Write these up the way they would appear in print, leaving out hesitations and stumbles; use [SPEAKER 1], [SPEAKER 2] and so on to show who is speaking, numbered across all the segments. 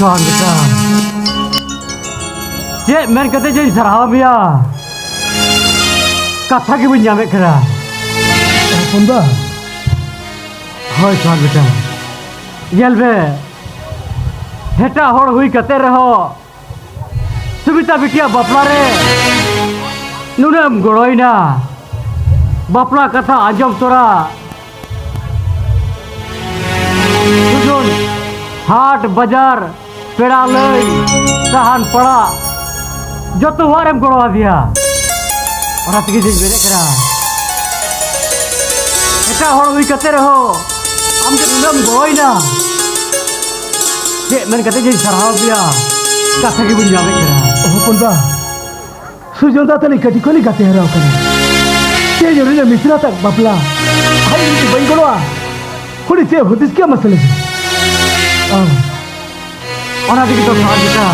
[SPEAKER 1] Tuhan kita. Cek men kata jadi sarah biya. Kata ki bunya mek kera.
[SPEAKER 2] Ponda.
[SPEAKER 1] Hoi Tuhan kita. Yel be. Heta hor hui kate reho. Subita bitia bapla re. Nunam goroina. Bapla kata ajam tora. Sujun. हाट बाजार पेड़ा लई सहान पड़ा जो तो warm गड़वा दिया और अतगी दिन बेरे करा एटा हर हुई कते रहो हम के तुलम गोई ना जे मन कते जे सरहाव दिया कथा की बुझ जावे करा
[SPEAKER 2] ओ ponda. सुजन दा तली कटी कोली गाते हराव कने. के जरूरी है मिश्रा तक बपला. हाई की बई गड़वा. खुड़ी से होदिस क्या मसले है?
[SPEAKER 1] orang itu Tuhan kita.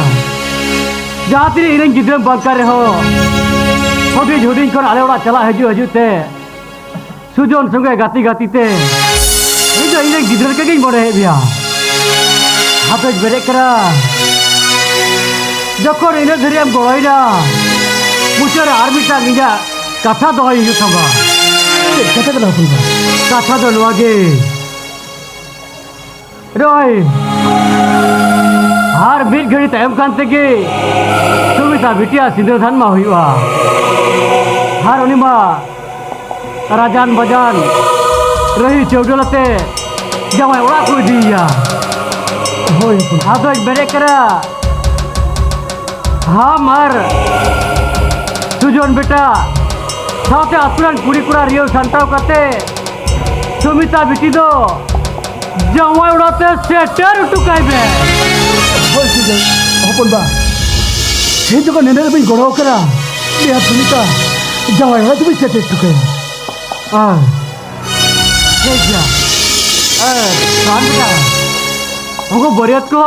[SPEAKER 1] Jahat ini iring gidrah bangkar reho. Hodi jodin kon ale orang cala haju te. Sujon sungai gati te. Ini jo iring gidrah ke gini boleh dia. Habis berek kera. Jokor ini deriam goloi na. Musyar army ta ninja katha dohai hiu thamba.
[SPEAKER 2] कथे कला ponda.
[SPEAKER 1] Katha do nuage. Roy. हर बीर घड़ी तयम कांते के सुमिता बिटिया सिंधुधान मा हुआ हर उनिमा राजान बजान रही चौडलते जमाय ओड़ा को दिया
[SPEAKER 2] होय
[SPEAKER 1] हाथ बेरे करा हमर सुजन बेटा साथे आसुरान कुड़ी कुड़ा रियो संताव करते सुमिता बिटी दो जमाय ओड़ाते सेटर उटुकाई बे
[SPEAKER 2] होय सुजन ओ ponda. हे जो का नेने बई गड़ो करा. बिया सुमिता जवाय है तुम चटे टुके.
[SPEAKER 1] Seja, kan kita, aku beriat ko,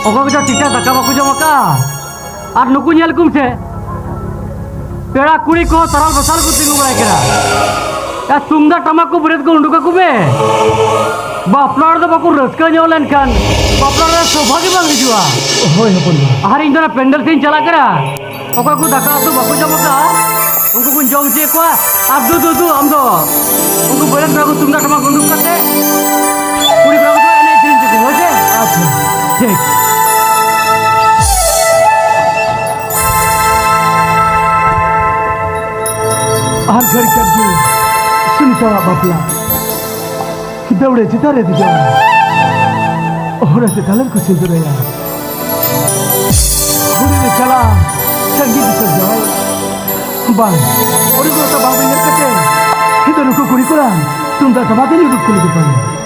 [SPEAKER 1] aku kita tidak tak kamu kuja maka, ar nuku nyel kum se, pera kuri ko taral besar ku tinggu baik kira, ya sumda tamak ku beriat ko undu ka kube, baplar tu baku raska nyolen kan, baplar ada sobhagi bang hijua,
[SPEAKER 2] होय ponda.
[SPEAKER 1] hari ini na pendel sin chala kira, aku daka tu baku jama ka. उनको कुछ job चाहिए क्या? आप दो हम दो उनको बोले तो तुम ना कमा गुंडू करते पूरी प्रॉब्लम तो एने चेंज को हो जाए
[SPEAKER 2] अच्छा
[SPEAKER 1] ठीक
[SPEAKER 2] हर घर के जो सुनिता बपला दौड़े चितारे दिया और ऐसे कलर को सिंदूर है यार बुरे चला संगीत से जाए bang, orang tua tak bawa ingat kete. Itu luku kurikulan, tunda sama kini luku kurikulan.